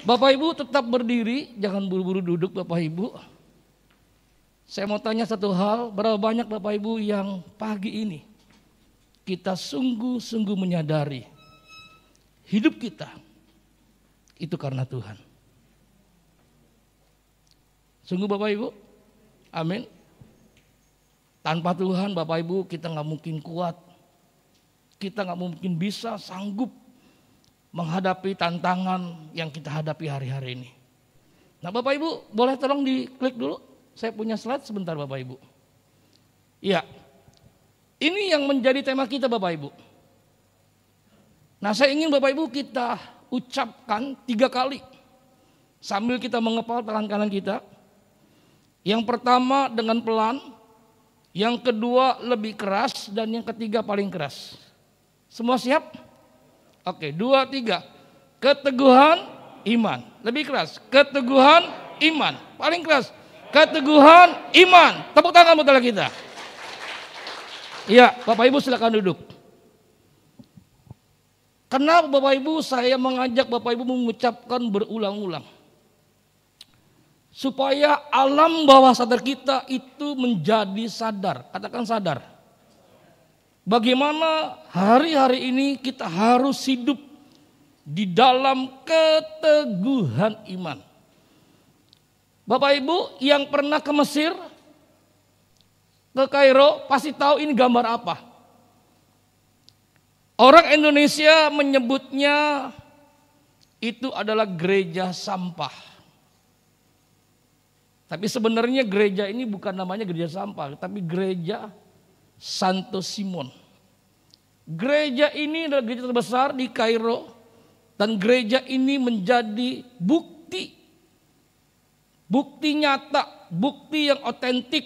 Bapak Ibu tetap berdiri, jangan buru-buru duduk Bapak Ibu. Saya mau tanya satu hal, berapa banyak Bapak Ibu yang pagi ini kita sungguh-sungguh menyadari hidup kita itu karena Tuhan. Sungguh Bapak Ibu, amin. Tanpa Tuhan Bapak Ibu kita gak mungkin kuat, kita gak mungkin bisa sanggup menghadapi tantangan yang kita hadapi hari-hari ini. Nah Bapak Ibu boleh tolong diklik dulu. Saya punya slide sebentar Bapak Ibu. Iya, ini yang menjadi tema kita Bapak Ibu. Nah saya ingin Bapak Ibu kita ucapkan 3 kali sambil kita mengepal tangan kanan kita. Yang pertama dengan pelan, yang kedua lebih keras, dan yang ketiga paling keras. Semua siap? Oke, 2, 3. Keteguhan iman. Lebih keras. Keteguhan iman. Paling keras. Keteguhan iman. Tepuk tangan buat kita. Iya, Bapak Ibu silakan duduk. Kenapa Bapak Ibu saya mengajak Bapak Ibu mengucapkan berulang-ulang? Supaya alam bawah sadar kita itu menjadi sadar. Katakan sadar. Bagaimana hari-hari ini kita harus hidup di dalam keteguhan iman. Bapak Ibu yang pernah ke Mesir, ke Kairo, pasti tahu ini gambar apa. Orang Indonesia menyebutnya itu adalah gereja sampah. Tapi sebenarnya gereja ini bukan namanya gereja sampah, tapi gereja Santo Simon. Gereja ini adalah gereja terbesar di Kairo, dan gereja ini menjadi bukti nyata, bukti yang otentik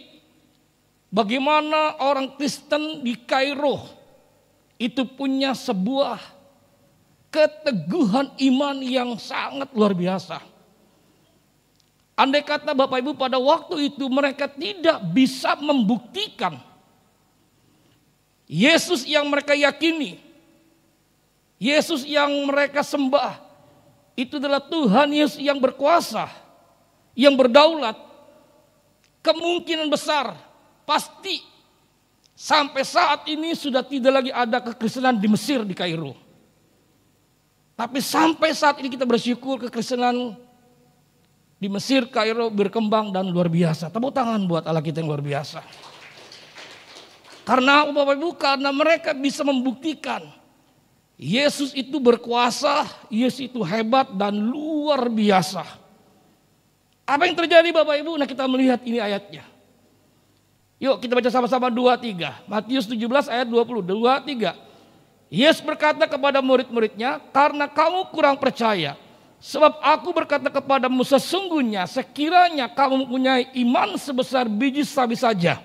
bagaimana orang Kristen di Kairo itu punya sebuah keteguhan iman yang sangat luar biasa. Andai kata Bapak Ibu pada waktu itu mereka tidak bisa membuktikan Yesus yang mereka yakini, Yesus yang mereka sembah, itu adalah Tuhan Yesus yang berkuasa, yang berdaulat, kemungkinan besar pasti sampai saat ini sudah tidak lagi ada kekristenan di Mesir, di Kairo. Tapi sampai saat ini kita bersyukur kekristenan di Mesir, Kairo berkembang dan luar biasa. Tepuk tangan buat Allah kita yang luar biasa. Karena Bapak Ibu, karena mereka bisa membuktikan Yesus itu berkuasa, Yesus itu hebat dan luar biasa. Apa yang terjadi Bapak Ibu? Nah kita melihat ini ayatnya. Yuk kita baca sama-sama 2-3. Matius 17 ayat 20. 2-3. Yesus berkata kepada murid-muridnya, karena kamu kurang percaya. Sebab aku berkata kepadamu sesungguhnya sekiranya kamu mempunyai iman sebesar biji sawi saja,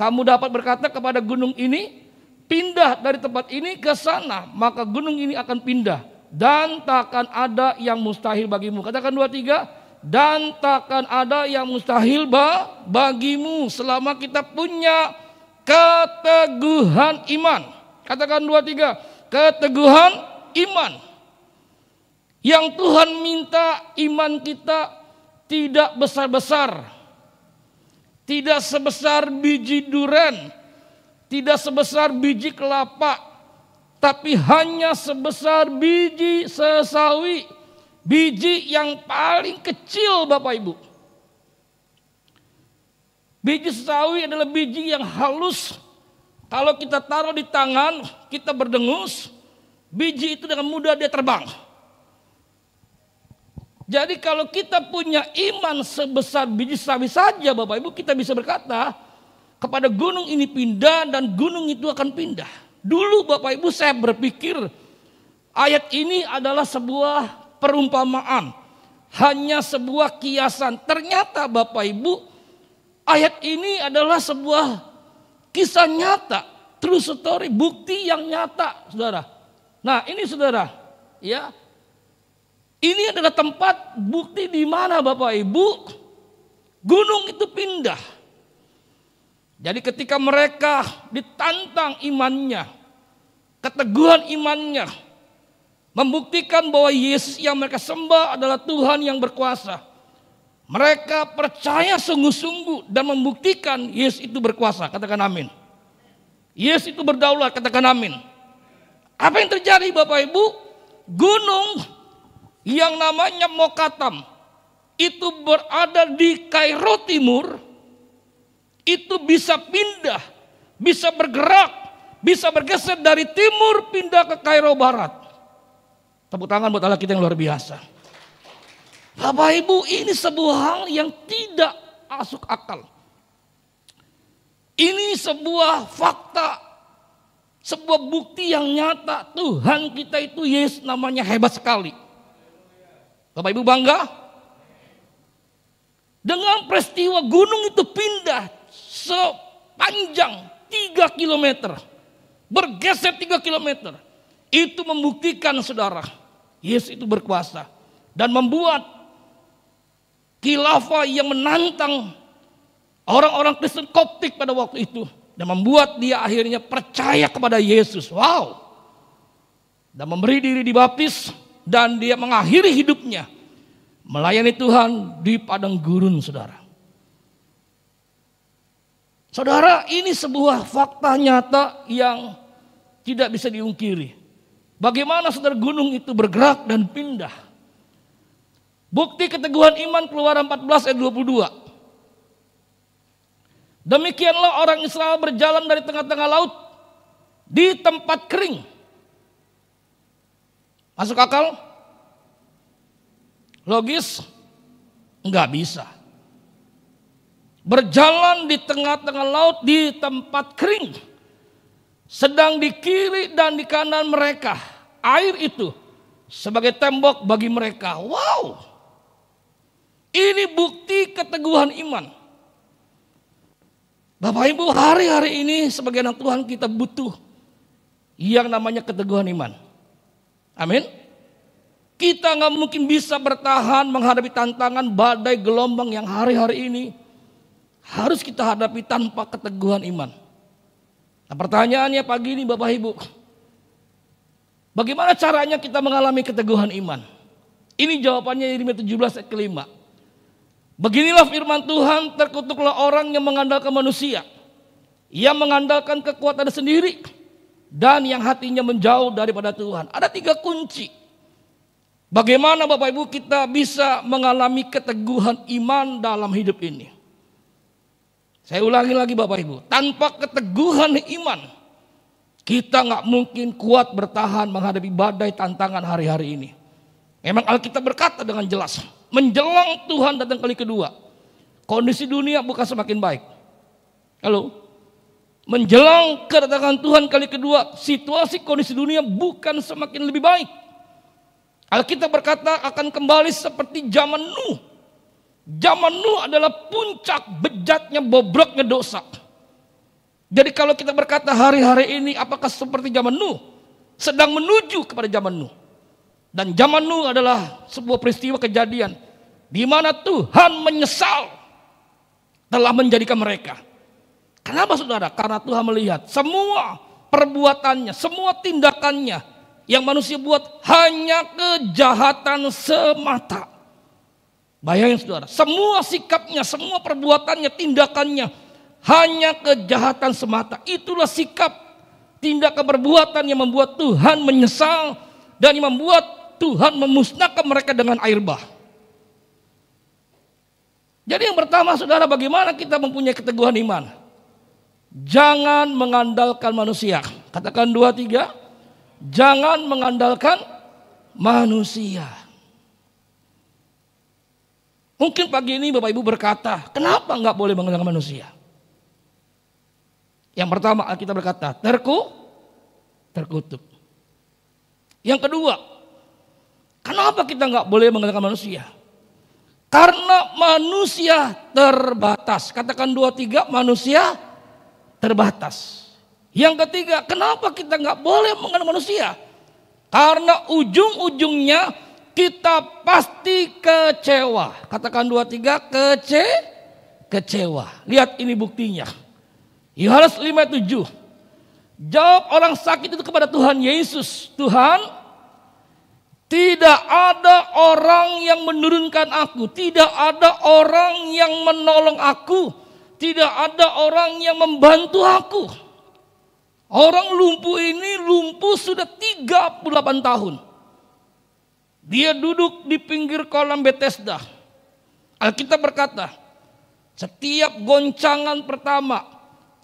kamu dapat berkata kepada gunung ini, pindah dari tempat ini ke sana, maka gunung ini akan pindah. Dan takkan ada yang mustahil bagimu. Katakan 2-3. Dan takkan ada yang mustahil bagimu selama kita punya keteguhan iman. Katakan 2-3. Keteguhan iman. Yang Tuhan minta iman kita tidak besar-besar. Tidak sebesar biji duren. Tidak sebesar biji kelapa. Tapi hanya sebesar biji sesawi. Biji yang paling kecil Bapak Ibu. Biji sesawi adalah biji yang halus. Kalau kita taruh di tangan, kita berdengus, biji itu dengan mudah dia terbang. Jadi kalau kita punya iman sebesar biji sawi saja Bapak Ibu, kita bisa berkata kepada gunung ini pindah dan gunung itu akan pindah. Dulu Bapak Ibu saya berpikir ayat ini adalah sebuah perumpamaan, hanya sebuah kiasan. Ternyata Bapak Ibu, ayat ini adalah sebuah kisah nyata, true story, bukti yang nyata, saudara. Nah, ini saudara, ya, ini adalah tempat bukti di mana Bapak Ibu gunung itu pindah. Jadi ketika mereka ditantang imannya, keteguhan imannya, membuktikan bahwa Yesus yang mereka sembah adalah Tuhan yang berkuasa. Mereka percaya sungguh-sungguh dan membuktikan Yesus itu berkuasa. Katakan amin. Yesus itu berdaulat. Katakan amin. Apa yang terjadi Bapak Ibu? Gunung yang namanya Mokatam itu berada di Kairo Timur. Itu bisa pindah, bisa bergerak, bisa bergeser dari timur pindah ke Kairo Barat. Tepuk tangan buat Allah kita yang luar biasa. Bapak Ibu, ini sebuah hal yang tidak masuk akal. Ini sebuah fakta, sebuah bukti yang nyata. Tuhan kita itu Yesus namanya hebat sekali. Bapak Ibu bangga? Dengan peristiwa gunung itu pindah sepanjang 3 km. Bergeser 3 km. Itu membuktikan saudara, Yesus itu berkuasa. Dan membuat khilafah yang menantang orang-orang Kristen Koptik pada waktu itu. Dan membuat dia akhirnya percaya kepada Yesus. Wow. Dan memberi diri dibaptis. Dan dia mengakhiri hidupnya melayani Tuhan di padang gurun saudara. Saudara, ini sebuah fakta nyata yang tidak bisa diungkiri. Bagaimana saudara gunung itu bergerak dan pindah. Bukti keteguhan iman Keluaran 14 ayat 22. Demikianlah orang Israel berjalan dari tengah-tengah laut di tempat kering. Masuk akal? Logis? Enggak bisa. Berjalan di tengah-tengah laut di tempat kering. Sedang di kiri dan di kanan mereka air itu sebagai tembok bagi mereka. Wow. Ini bukti keteguhan iman. Bapak Ibu, hari-hari ini sebagai anak Tuhan kita butuh yang namanya keteguhan iman. Amin. Kita nggak mungkin bisa bertahan menghadapi tantangan badai gelombang yang hari-hari ini harus kita hadapi tanpa keteguhan iman. Nah, pertanyaannya pagi ini Bapak Ibu, bagaimana caranya kita mengalami keteguhan iman? Ini jawabannya Yeremia 17 ayat kelima. Beginilah firman Tuhan, terkutuklah orang yang mengandalkan manusia, yang mengandalkan kekuatan sendiri, dan yang hatinya menjauh daripada Tuhan. Ada 3 kunci. Bagaimana Bapak Ibu kita bisa mengalami keteguhan iman dalam hidup ini? Saya ulangi lagi Bapak Ibu, tanpa keteguhan iman, kita nggak mungkin kuat bertahan menghadapi badai tantangan hari-hari ini. Memang Alkitab berkata dengan jelas, menjelang Tuhan datang kali kedua, kondisi dunia bukan semakin baik. Halo? Menjelang kedatangan Tuhan kali kedua, situasi kondisi dunia bukan semakin lebih baik. Alkitab berkata akan kembali seperti zaman Nuh. Zaman Nuh adalah puncak bejatnya, bobroknya dosa. Jadi kalau kita berkata hari-hari ini apakah seperti zaman Nuh? Sedang menuju kepada zaman Nuh. Dan zaman Nuh adalah sebuah peristiwa kejadian di mana Tuhan menyesal telah menjadikan mereka. Kenapa saudara? Karena Tuhan melihat semua perbuatannya, semua tindakannya yang manusia buat hanya kejahatan semata. Bayangin saudara, semua sikapnya, semua perbuatannya, tindakannya hanya kejahatan semata. Itulah sikap, tindakan, perbuatan yang membuat Tuhan menyesal dan yang membuat Tuhan memusnahkan mereka dengan air bah. Jadi yang pertama saudara, bagaimana kita mempunyai keteguhan iman? Jangan mengandalkan manusia. Katakan 2, 3. Jangan mengandalkan manusia. Mungkin pagi ini Bapak Ibu berkata, kenapa enggak boleh mengandalkan manusia? Yang pertama kita berkata, terkutuk. Yang kedua, kenapa kita enggak boleh mengandalkan manusia? Karena manusia terbatas. Katakan 2, 3, manusia terbatas. Yang ketiga, kenapa kita enggak boleh mengandalkan manusia? Karena ujung-ujungnya kita pasti kecewa. Katakan 2, 3, kecewa. Lihat ini buktinya. Yohanes 5:7. Jawab orang sakit itu kepada Tuhan Yesus, Tuhan, Tidak ada orang yang menurunkan aku, tidak ada orang yang menolong aku, tidak ada orang yang membantu aku. Orang lumpuh ini lumpuh sudah 38 tahun. Dia duduk di pinggir kolam Bethesda. Alkitab berkata, setiap goncangan pertama,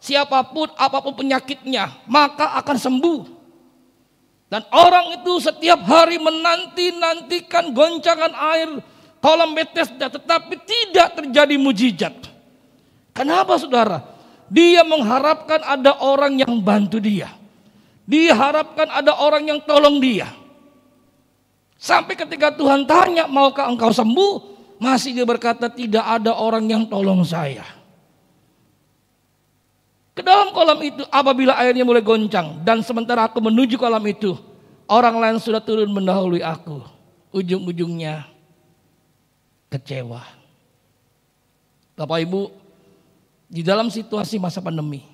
siapapun apapun penyakitnya, maka akan sembuh. Dan orang itu setiap hari menanti-nantikan goncangan air kolam Bethesda, tetapi tidak terjadi mujizat. Kenapa saudara? Dia mengharapkan ada orang yang bantu dia. Dia harapkan ada orang yang tolong dia. Sampai ketika Tuhan tanya, maukah engkau sembuh? Masih dia berkata, tidak ada orang yang tolong saya. Ke dalam kolam itu apabila airnya mulai goncang dan sementara aku menuju kolam itu, orang lain sudah turun mendahului aku. Ujung-ujungnya kecewa. Bapak Ibu, di dalam situasi masa pandemi,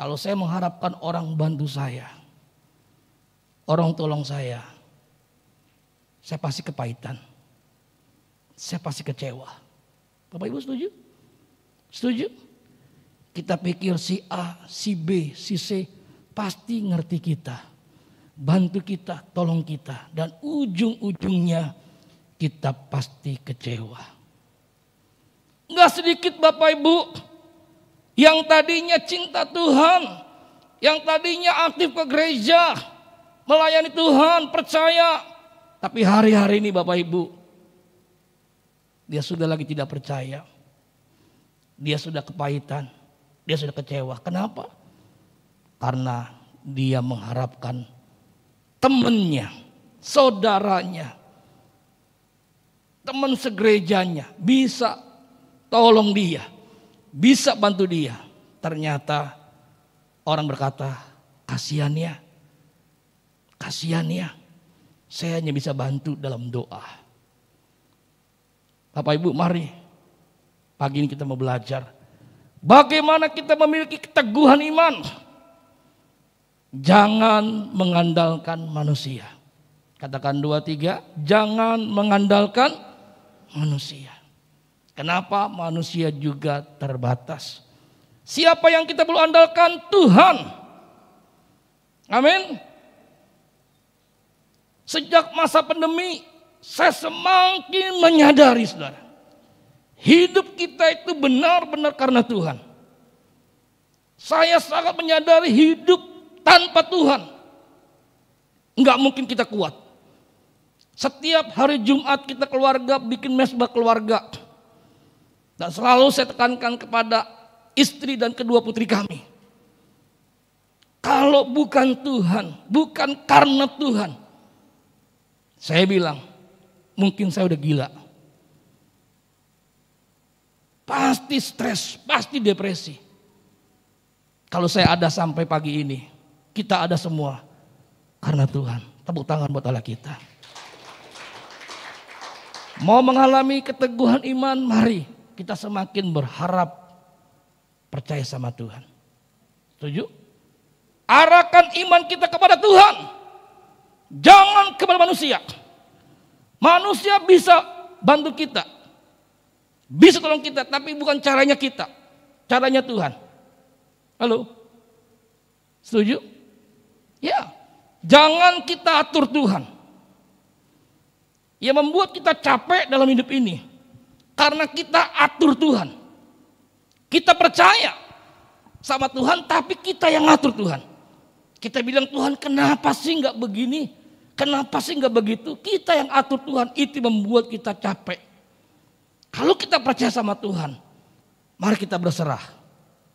kalau saya mengharapkan orang bantu saya, orang tolong saya pasti kepahitan. Saya pasti kecewa. Bapak Ibu setuju? Setuju? Kita pikir si A, si B, si C pasti ngerti kita, bantu kita, tolong kita, dan ujung-ujungnya kita pasti kecewa. Enggak sedikit Bapak Ibu yang tadinya cinta Tuhan, yang tadinya aktif ke gereja, melayani Tuhan, percaya, tapi hari-hari ini Bapak Ibu dia sudah lagi tidak percaya, dia sudah kepahitan. Dia sudah kecewa. Kenapa? Karena dia mengharapkan temannya, saudaranya, teman segerejanya bisa tolong dia, bisa bantu dia. Ternyata orang berkata, kasihan ya, saya hanya bisa bantu dalam doa. Bapak Ibu, mari pagi ini kita mau belajar bagaimana kita memiliki keteguhan iman. Jangan mengandalkan manusia. Katakan 2, 3, jangan mengandalkan manusia. Kenapa? Manusia juga terbatas. Siapa yang kita perlu andalkan? Tuhan. Amin. Sejak masa pandemi, saya semakin menyadari saudara, hidup kita itu benar-benar karena Tuhan. Saya sangat menyadari hidup tanpa Tuhan enggak mungkin kita kuat. Setiap hari Jumat kita keluarga bikin mesbah keluarga. Dan selalu saya tekankan kepada istri dan kedua putri kami, kalau bukan Tuhan, bukan karena Tuhan, saya bilang mungkin saya udah gila. Pasti stres, pasti depresi. Kalau saya ada sampai pagi ini, kita ada semua karena Tuhan. Tepuk tangan buat Allah kita. Mau mengalami keteguhan iman, mari kita semakin berharap percaya sama Tuhan. Setuju? Arahkan iman kita kepada Tuhan. Jangan kepada manusia. Manusia bisa bantu kita, bisa tolong kita, tapi bukan caranya kita. Caranya Tuhan. Halo? Setuju? Ya. Jangan kita atur Tuhan. Yang membuat kita capek dalam hidup ini karena kita atur Tuhan. Kita percaya sama Tuhan, tapi kita yang atur Tuhan. Kita bilang, Tuhan kenapa sih nggak begini? Kenapa sih nggak begitu? Kita yang atur Tuhan, itu membuat kita capek. Kalau kita percaya sama Tuhan, mari kita berserah.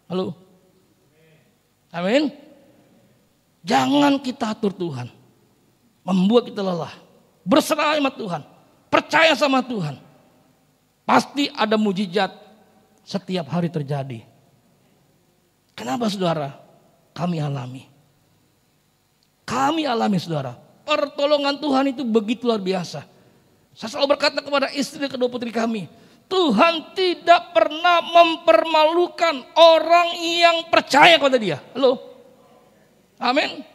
Halo? Amin? Jangan kita atur Tuhan, membuat kita lelah. Berserah sama Tuhan, percaya sama Tuhan. Pasti ada mujizat setiap hari terjadi. Kenapa saudara? Kami alami. Kami alami saudara. Pertolongan Tuhan itu begitu luar biasa. Saya selalu berkata kepada istri dan kedua putri kami, Tuhan tidak pernah mempermalukan orang yang percaya kepada Dia. Halo? Amin.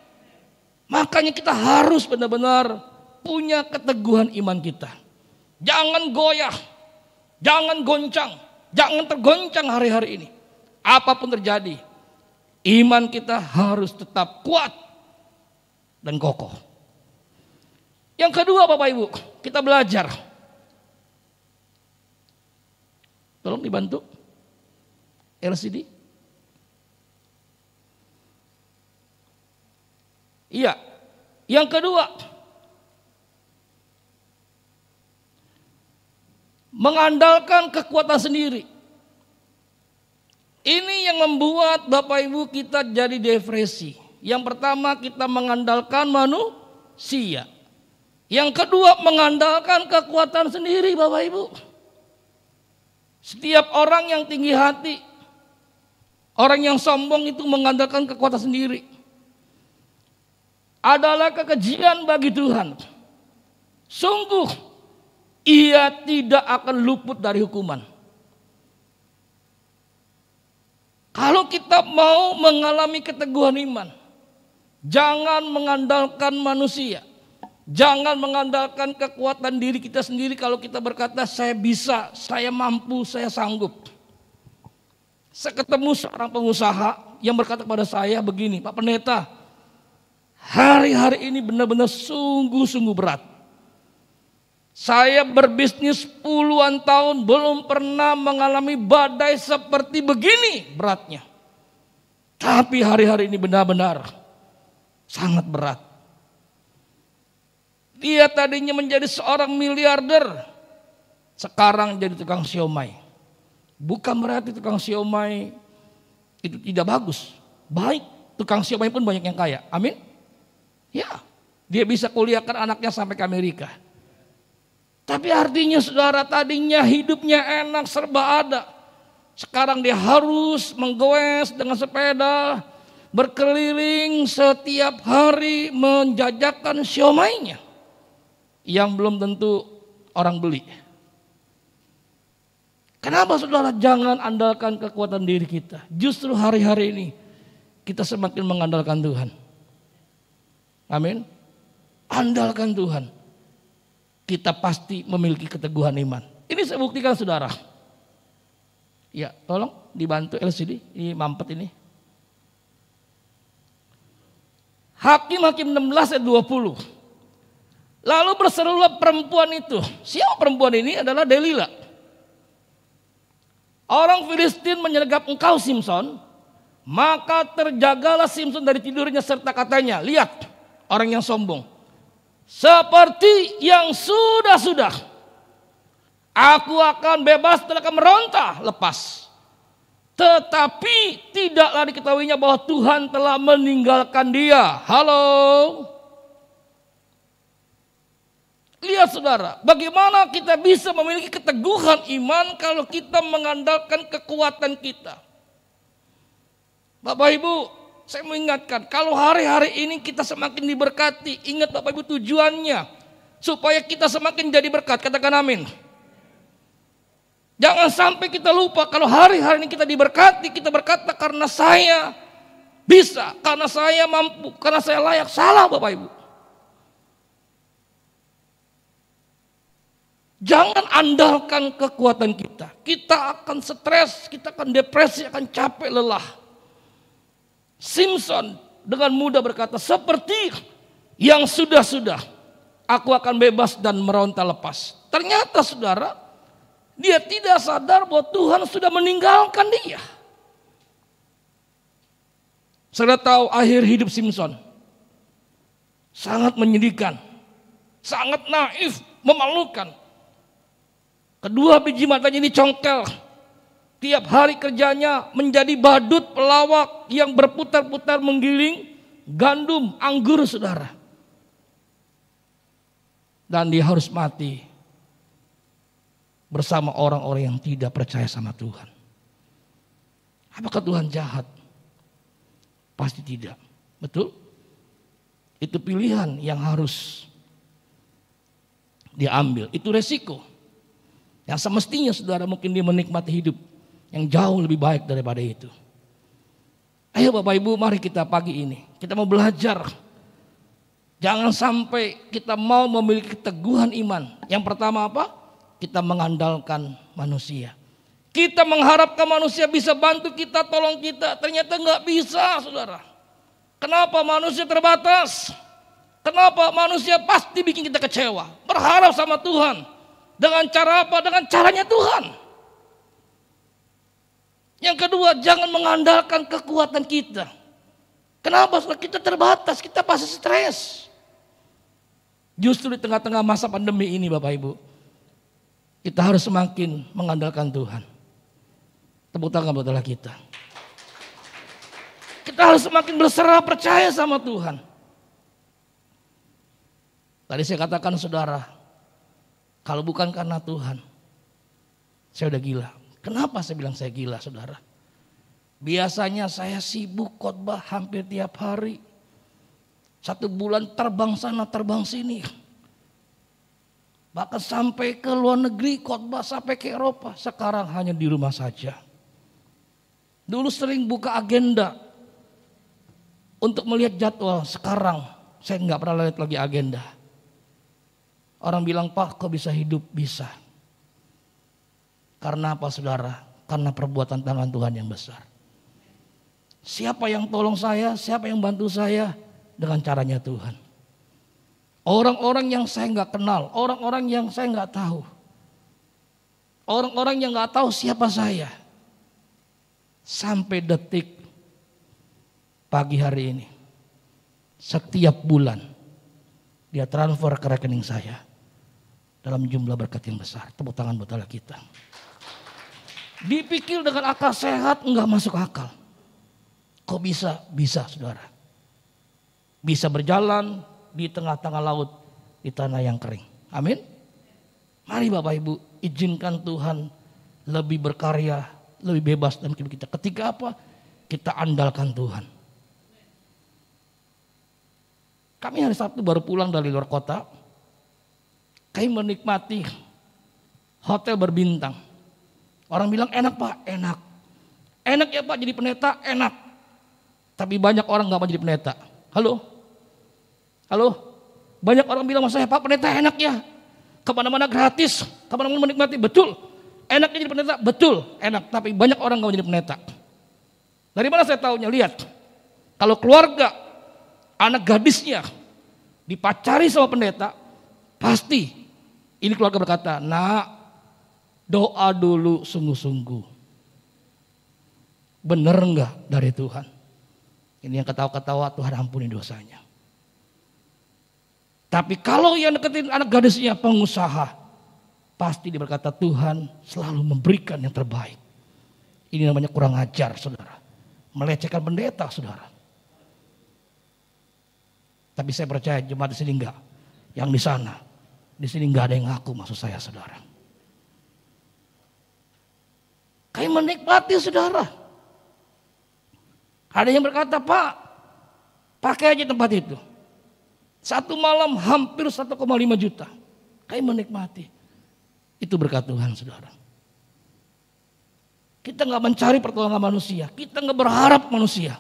Makanya kita harus benar-benar punya keteguhan iman kita. Jangan goyah, jangan goncang, jangan tergoncang hari-hari ini. Apapun terjadi, iman kita harus tetap kuat dan kokoh. Yang kedua Bapak Ibu, kita belajar. Tolong dibantu LCD. Iya. Yang kedua, mengandalkan kekuatan sendiri. Ini yang membuat Bapak Ibu kita jadi depresi. Yang pertama, kita mengandalkan manusia. Yang kedua, mengandalkan kekuatan sendiri Bapak Ibu. Setiap orang yang tinggi hati, orang yang sombong itu mengandalkan kekuatan sendiri. Adalah kekejian bagi Tuhan. Sungguh ia tidak akan luput dari hukuman. Kalau kita mau mengalami keteguhan iman, jangan mengandalkan manusia. Jangan mengandalkan kekuatan diri kita sendiri. Kalau kita berkata saya bisa, saya mampu, saya sanggup. Saya ketemu seorang pengusaha yang berkata kepada saya begini, Pak Pendeta, hari-hari ini benar-benar sungguh-sungguh berat. Saya berbisnis puluhan tahun belum pernah mengalami badai seperti begini beratnya. Tapi hari-hari ini benar-benar sangat berat. Dia tadinya menjadi seorang miliarder, sekarang jadi tukang siomay. Bukan berarti tukang siomay itu tidak bagus. Baik, tukang siomay pun banyak yang kaya. Amin. Ya, dia bisa kuliahkan anaknya sampai ke Amerika. Tapi artinya saudara, tadinya hidupnya enak, serba ada. Sekarang dia harus menggoes dengan sepeda, berkeliling setiap hari menjajakan siomaynya yang belum tentu orang beli. Kenapa saudara? Jangan andalkan kekuatan diri kita. Justru hari-hari ini kita semakin mengandalkan Tuhan. Amin. Andalkan Tuhan. Kita pasti memiliki keteguhan iman. Ini saya buktikan saudara. Ya, tolong dibantu LCD, ini mampet ini. Hakim-Hakim 16 ayat 20. Lalu berserulah perempuan itu. Siapa perempuan ini? Adalah Delila. Orang Filistin menyergap engkau Simson, maka terjagalah Simson dari tidurnya serta katanya, lihat orang yang sombong. Seperti yang sudah-sudah, aku akan bebas dan akan meronta lepas. Tetapi tidaklah diketahuinya bahwa Tuhan telah meninggalkan dia. Halo. Lihat saudara, bagaimana kita bisa memiliki keteguhan iman kalau kita mengandalkan kekuatan kita. Bapak Ibu, saya mau ingatkan, kalau hari-hari ini kita semakin diberkati, ingat Bapak Ibu tujuannya, supaya kita semakin jadi berkat, katakan amin. Jangan sampai kita lupa kalau hari-hari ini kita diberkati, kita berkata karena saya bisa, karena saya mampu, karena saya layak. Salah Bapak Ibu. Jangan andalkan kekuatan kita. Kita akan stres, kita akan depresi, akan capek, lelah. Simson dengan mudah berkata, seperti yang sudah-sudah, aku akan bebas dan meronta lepas. Ternyata saudara, dia tidak sadar bahwa Tuhan sudah meninggalkan dia. Saudara tahu akhir hidup Simson sangat menyedihkan, sangat naif, memalukan. Kedua biji matanya ini congkel. Tiap hari kerjanya menjadi badut pelawak yang berputar-putar menggiling gandum, anggur saudara. Dan dia harus mati bersama orang-orang yang tidak percaya sama Tuhan. Apakah Tuhan jahat? Pasti tidak. Betul? Itu pilihan yang harus diambil. Itu resiko. Yang semestinya saudara mungkin dia menikmati hidup yang jauh lebih baik daripada itu. Ayo Bapak Ibu, mari kita pagi ini kita mau belajar Jangan sampai kita mau memiliki keteguhan iman. Yang pertama apa? Kita mengandalkan manusia. Kita mengharapkan manusia bisa bantu kita, tolong kita. Ternyata nggak bisa, saudara. Kenapa manusia terbatas? Kenapa manusia pasti bikin kita kecewa? Berharap sama Tuhan. Dengan cara apa? Dengan caranya Tuhan. Yang kedua, jangan mengandalkan kekuatan kita. Kenapa? Kita terbatas, kita pasti stres. Justru di tengah-tengah masa pandemi ini Bapak Ibu, kita harus semakin mengandalkan Tuhan. Tepuk tangan buat Allah kita. Kita harus semakin berserah percaya sama Tuhan. Tadi saya katakan saudara, kalau bukan karena Tuhan, saya udah gila. Kenapa saya bilang saya gila saudara? Biasanya saya sibuk khotbah hampir tiap hari. 1 bulan terbang sana terbang sini. Bahkan sampai ke luar negeri khotbah, sampai ke Eropa. Sekarang hanya di rumah saja. Dulu sering buka agenda untuk melihat jadwal. Sekarang saya nggak pernah lihat lagi agenda. Orang bilang, Pak kok bisa hidup? Bisa. Karena apa saudara? Karena perbuatan tangan Tuhan yang besar. Siapa yang tolong saya? Siapa yang bantu saya? Dengan caranya Tuhan. Orang-orang yang saya nggak kenal, orang-orang yang saya nggak tahu, orang-orang yang nggak tahu siapa saya, sampai detik pagi hari ini, setiap bulan dia transfer ke rekening saya dalam jumlah berkat yang besar. Tepuk tangan buat Allah kita. Dipikir dengan akal sehat nggak masuk akal. Kok bisa? Bisa saudara. Bisa berjalan di tengah-tengah laut, di tanah yang kering. Amin. Mari Bapak Ibu, izinkan Tuhan lebih berkarya, lebih bebas dalam hidup kita. Ketika apa? Kita andalkan Tuhan. Kami hari Sabtu baru pulang dari luar kota. Kami menikmati hotel berbintang. Orang bilang enak Pak, enak. Enak ya Pak jadi pendeta, enak. Tapi banyak orang gak mau jadi pendeta. Halo? Halo? Banyak orang bilang sama saya, Pak pendeta enak ya. Kemana-mana gratis, kemana-mana menikmati, betul. Enaknya jadi pendeta, betul, enak. Tapi banyak orang gak mau jadi pendeta. Dari mana saya tahunya? Lihat. Kalau keluarga, anak gadisnya dipacari sama pendeta, pasti ini keluarga berkata, nak doa dulu sungguh-sungguh. Bener enggak dari Tuhan? Ini yang ketawa-ketawa, Tuhan ampuni dosanya. Tapi kalau yang deketin anak gadisnya pengusaha, pasti dia berkata Tuhan selalu memberikan yang terbaik. Ini namanya kurang ajar saudara. Melecehkan pendeta saudara. Tapi saya percaya jemaat di sini enggak. Yang di sana, di sini enggak ada yang ngaku maksud saya saudara. Kayak menikmati saudara. Ada yang berkata Pak, pakai aja tempat itu. 1 malam hampir 1,5 juta. Kayak menikmati. Itu berkat Tuhan saudara. Kita gak mencari pertolongan manusia. Kita gak berharap manusia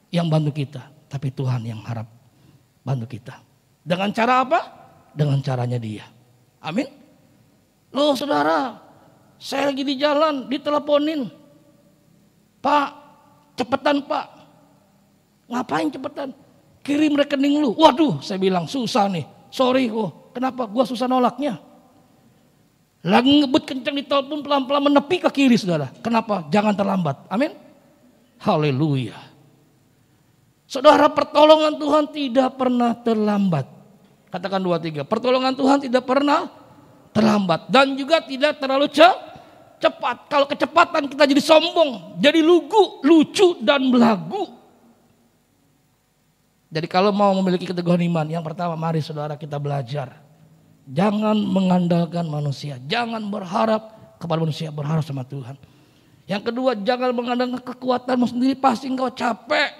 yang bantu kita. Tapi Tuhan yang harap bantu kita. Dengan cara apa? Dengan caranya dia. Amin. Loh saudara, saya lagi di jalan diteleponin. Pak, cepetan Pak. Ngapain cepetan? Kirim rekening lu. Waduh, saya bilang susah nih. Sorry kok. Kenapa? Gua susah nolaknya. Lagi ngebut kencang di telepon pelan-pelan menepi ke kiri saudara. Kenapa? Jangan terlambat. Amin. Haleluya. Saudara, pertolongan Tuhan tidak pernah terlambat. Katakan 2, 3. Pertolongan Tuhan tidak pernah terlambat. Dan juga tidak terlalu cepat. Kalau kecepatan kita jadi sombong. Jadi lugu, lucu dan belagu. Jadi kalau mau memiliki keteguhan iman, yang pertama mari saudara kita belajar. Jangan mengandalkan manusia, jangan berharap kepada manusia, berharap sama Tuhan. Yang kedua, jangan mengandalkan kekuatanmu sendiri, pasti engkau capek.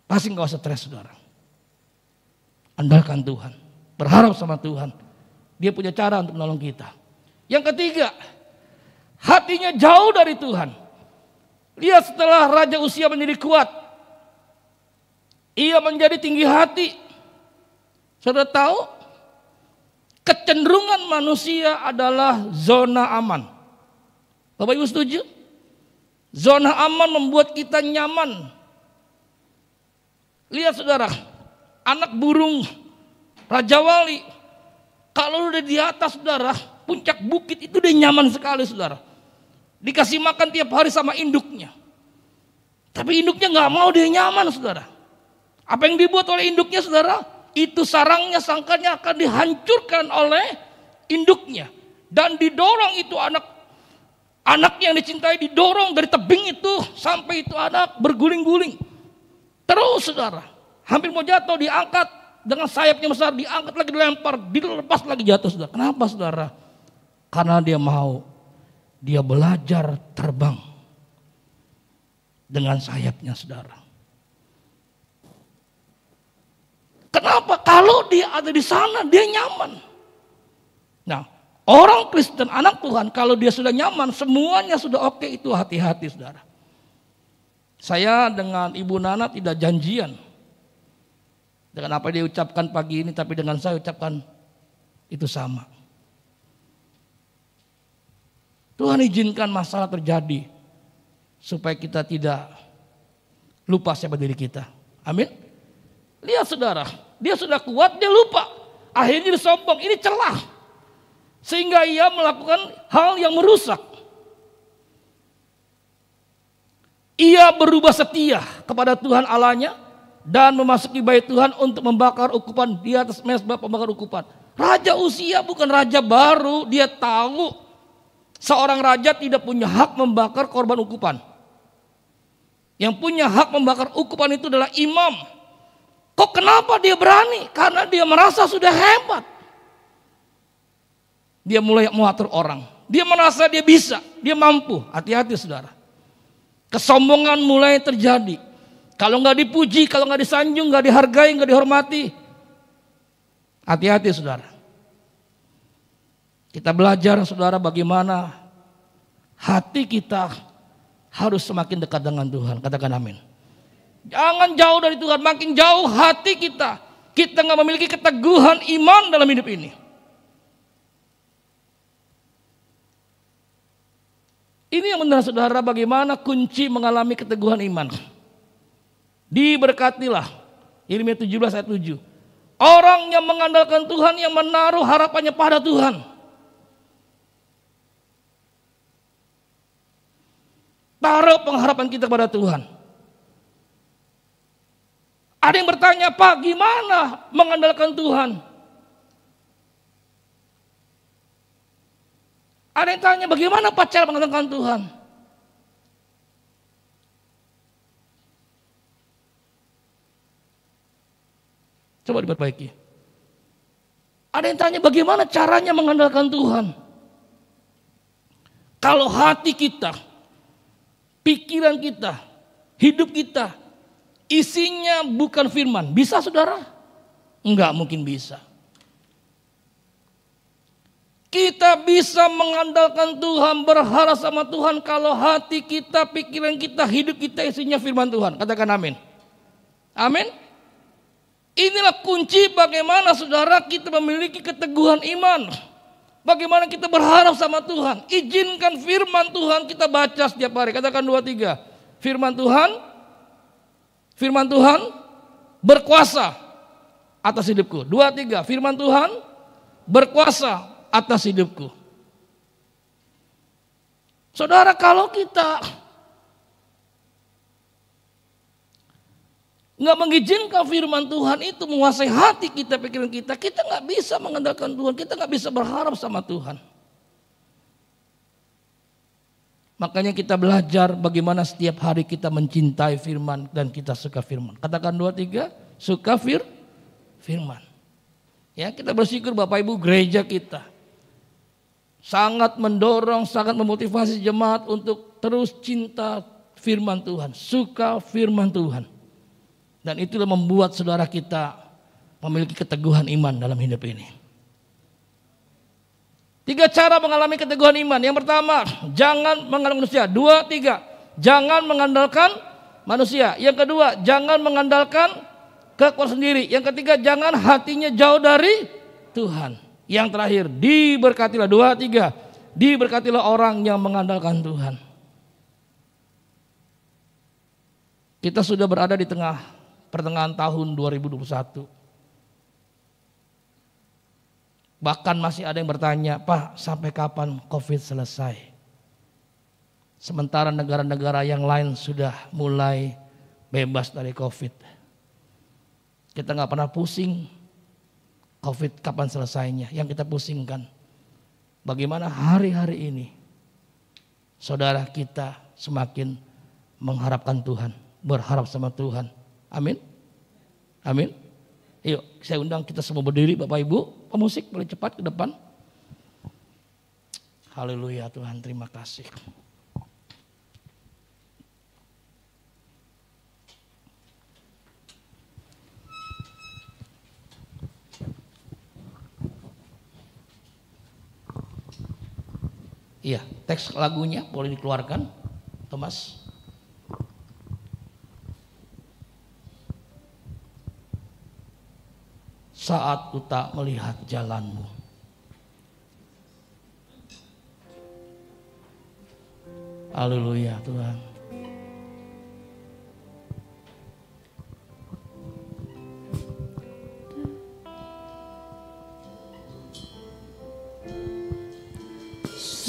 Pasti engkau stres saudara. Andalkan Tuhan, berharap sama Tuhan. Dia punya cara untuk menolong kita. Yang ketiga, hatinya jauh dari Tuhan. Lihat setelah Raja Uzia menjadi kuat, ia menjadi tinggi hati. Saudara tahu, kecenderungan manusia adalah zona aman. Bapak Ibu setuju? Zona aman membuat kita nyaman. Lihat saudara, anak burung Raja Wali, kalau udah di atas saudara, puncak bukit itu dia nyaman sekali saudara. Dikasih makan tiap hari sama induknya. Tapi induknya gak mau, dia nyaman saudara. Apa yang dibuat oleh induknya saudara? Itu sarangnya, sangkarnya akan dihancurkan oleh induknya. Dan didorong itu anak yang dicintai didorong dari tebing itu sampai itu anak berguling-guling. Terus saudara, hampir mau jatuh, diangkat dengan sayapnya besar, diangkat lagi, dilempar, dilepas lagi, jatuh saudara. Kenapa saudara? Karena dia belajar terbang dengan sayapnya saudara. Kenapa? Kalau dia ada di sana, dia nyaman. Nah, orang Kristen, anak Tuhan, kalau dia sudah nyaman, semuanya sudah oke, itu hati-hati saudara. Saya dengan Ibu Nana tidak janjian dengan apa dia ucapkan pagi ini, tapi dengan saya ucapkan itu sama. Tuhan izinkan masalah terjadi supaya kita tidak lupa siapa diri kita. Amin. Lihat saudara, dia sudah kuat, dia lupa. Akhirnya dia sombong, ini celah. Sehingga ia melakukan hal yang merusak. Ia berubah setia kepada Tuhan Allahnya dan memasuki bait Tuhan untuk membakar ukupan di atas mezbah pembakar ukupan. Raja Uzia bukan raja baru, dia tahu seorang raja tidak punya hak membakar korban ukupan. Yang punya hak membakar ukupan itu adalah imam. Kok kenapa dia berani? Karena dia merasa sudah hebat. Dia mulai mengatur orang. Dia merasa dia bisa, dia mampu. Hati-hati saudara. Kesombongan mulai terjadi. Kalau nggak dipuji, kalau nggak disanjung, nggak dihargai, nggak dihormati. Hati-hati saudara. Kita belajar saudara bagaimana hati kita harus semakin dekat dengan Tuhan. Katakan amin. Jangan jauh dari Tuhan, makin jauh hati kita. Kita nggak memiliki keteguhan iman dalam hidup ini. Ini yang benar saudara, bagaimana kunci mengalami keteguhan iman. Diberkatilah, Yeremia 17 ayat 7. Orang yang mengandalkan Tuhan, yang menaruh harapannya pada Tuhan. Taruh pengharapan kita pada Tuhan. Ada yang bertanya, Pak, gimana mengandalkan Tuhan? Ada yang tanya, bagaimana Pak cara mengandalkan Tuhan? Coba diperbaiki. Ada yang tanya, bagaimana caranya mengandalkan Tuhan? Kalau hati kita, pikiran kita, hidup kita, isinya bukan firman, bisa saudara? Enggak mungkin bisa. Kita bisa mengandalkan Tuhan, berharap sama Tuhan kalau hati kita, pikiran kita, hidup kita isinya firman Tuhan. Katakan amin. Amin. Inilah kunci bagaimana saudara kita memiliki keteguhan iman. Bagaimana kita berharap sama Tuhan. Izinkan firman Tuhan kita baca setiap hari. Katakan 2, 3. Firman Tuhan berkuasa atas hidupku. 2, 3. Firman Tuhan berkuasa atas hidupku. Saudara, kalau kita nggak mengizinkan firman Tuhan itu menguasai hati kita, pikiran kita, kita nggak bisa mengandalkan Tuhan, kita nggak bisa berharap sama Tuhan. Makanya kita belajar bagaimana setiap hari kita mencintai firman dan kita suka firman. Katakan 2, 3, suka firman. Ya, kita bersyukur Bapak Ibu gereja kita sangat mendorong, sangat memotivasi jemaat untuk terus cinta firman Tuhan, suka firman Tuhan. Dan itulah membuat saudara kita memiliki keteguhan iman dalam hidup ini. 3 cara mengalami keteguhan iman. Yang pertama, jangan mengandalkan manusia. 2, 3, jangan mengandalkan manusia. Yang kedua, jangan mengandalkan kekuatan sendiri. Yang ketiga, jangan hatinya jauh dari Tuhan. Yang terakhir, diberkatilah. 2, 3. Diberkatilah orang yang mengandalkan Tuhan. Kita sudah berada di pertengahan tahun 2021. Bahkan masih ada yang bertanya, Pak, sampai kapan COVID selesai? Sementara negara-negara yang lain sudah mulai bebas dari COVID. Kita nggak pernah pusing COVID kapan selesainya. Yang kita pusingkan, bagaimana hari-hari ini saudara kita semakin mengharapkan Tuhan, berharap sama Tuhan. Amin. Amin. Yuk, saya undang kita semua berdiri, Bapak Ibu. Pemusik boleh cepat ke depan. Haleluya Tuhan, terima kasih. Iya, teks lagunya boleh dikeluarkan, Thomas. Saat ku tak melihat jalanmu. Haleluya Tuhan.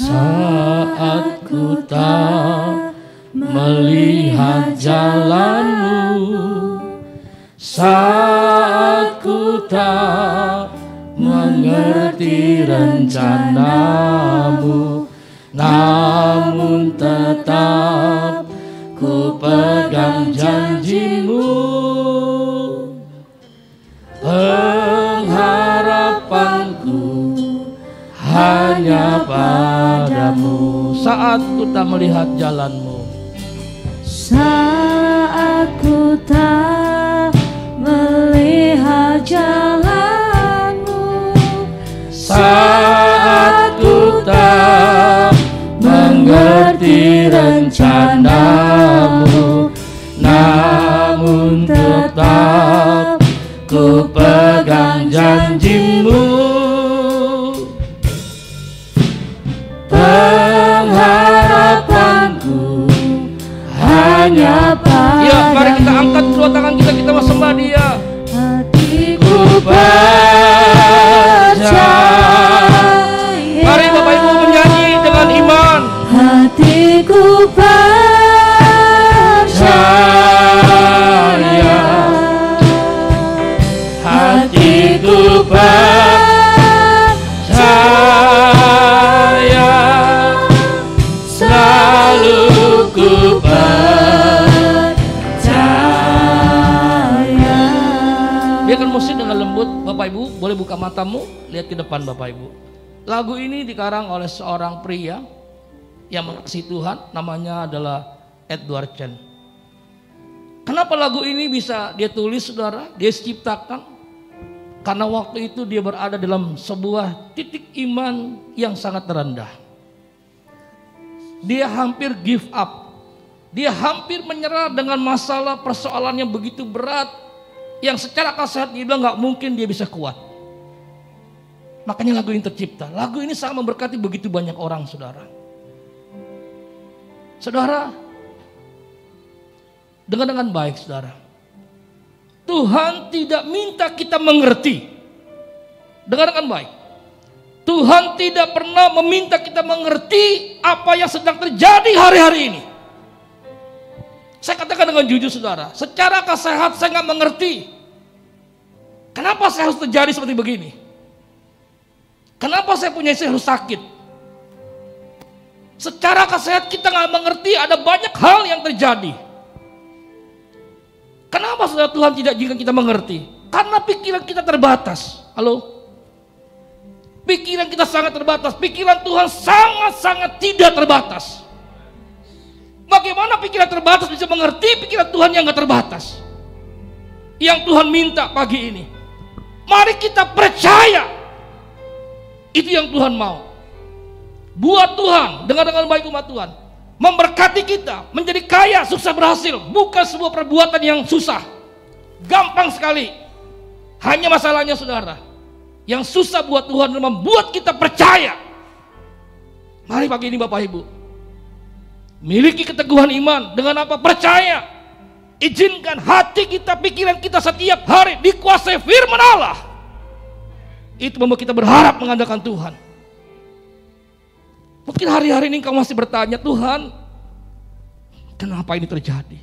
Saat ku tak melihat jalanmu, saat ku tak mengerti rencanamu, namun tetap ku pegang janjimu. Pengharapanku hanya padamu. Saat ku tak melihat jalanmu, saat ku tak melihat jalanmu, saat ku tak mengerti rencanamu, namun tetap ku pegang janjimu. Pengharapanku hanya padamu. Ya, mari kita angkat kedua tangan kita, kita sembah Dia. Hatiku percaya. Mari Bapak Ibu menyanyi dengan iman. Hatiku percaya. Hatiku percaya. Selalu ku percaya. Biarkan musik dengan lembut. Bapak Ibu boleh buka matamu, lihat ke depan Bapak Ibu. Lagu ini dikarang oleh seorang pria yang mengasihi Tuhan, namanya adalah Edward Chen. Kenapa lagu ini bisa dia tulis, saudara? Dia ciptakan karena waktu itu dia berada dalam sebuah titik iman yang sangat terendah. Dia hampir give up. Dia hampir menyerah dengan masalah persoalan yang begitu berat, yang secara akal sehat dia bilang gak mungkin dia bisa kuat. Makanya lagu ini tercipta. Lagu ini sangat memberkati begitu banyak orang, saudara. Saudara, dengar dengan baik, saudara. Tuhan tidak minta kita mengerti. Dengar dengan baik. Tuhan tidak pernah meminta kita mengerti apa yang sedang terjadi hari-hari ini. Saya katakan dengan jujur, saudara, secara akal sehat saya nggak mengerti kenapa saya harus terjadi seperti begini. Kenapa saya punya istri harus sakit. Secara akal sehat kita nggak mengerti ada banyak hal yang terjadi. Kenapa saudara Tuhan tidak jika kita mengerti? Karena pikiran kita terbatas. Halo? Pikiran kita sangat terbatas. Pikiran Tuhan sangat-sangat tidak terbatas. Bagaimana pikiran terbatas bisa mengerti pikiran Tuhan yang gak terbatas? Yang Tuhan minta pagi ini, mari kita percaya. Itu yang Tuhan mau. Buat Tuhan, dengar dengan baik umat Tuhan, memberkati kita menjadi kaya, sukses, berhasil bukan sebuah perbuatan yang susah. Gampang sekali. Hanya masalahnya saudara, yang susah buat Tuhan adalah membuat kita percaya. Mari pagi ini Bapak Ibu, miliki keteguhan iman. Dengan apa? Percaya. Izinkan hati kita, pikiran kita setiap hari dikuasai firman Allah. Itu membuat kita berharap mengandalkan Tuhan. Mungkin hari-hari ini kau masih bertanya, Tuhan, kenapa ini terjadi?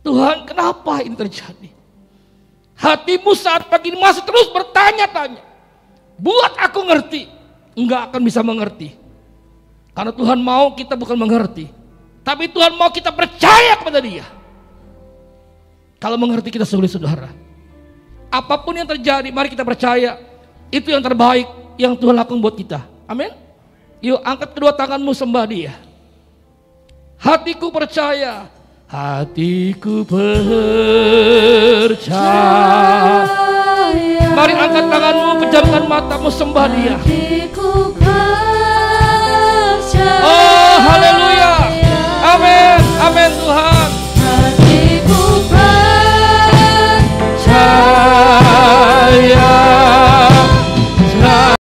Tuhan, kenapa ini terjadi? Hatimu saat pagi ini masih terus bertanya-tanya. Buat aku ngerti, enggak akan bisa mengerti. Karena Tuhan mau kita bukan mengerti, tapi Tuhan mau kita percaya kepada Dia. Kalau mengerti kita sulit saudara. Apapun yang terjadi, mari kita percaya itu yang terbaik yang Tuhan lakukan buat kita. Amin. Yuk angkat kedua tanganmu, sembah Dia. Hatiku percaya, hatiku percaya. Mari angkat tanganmu, pejamkan matamu, sembah Dia.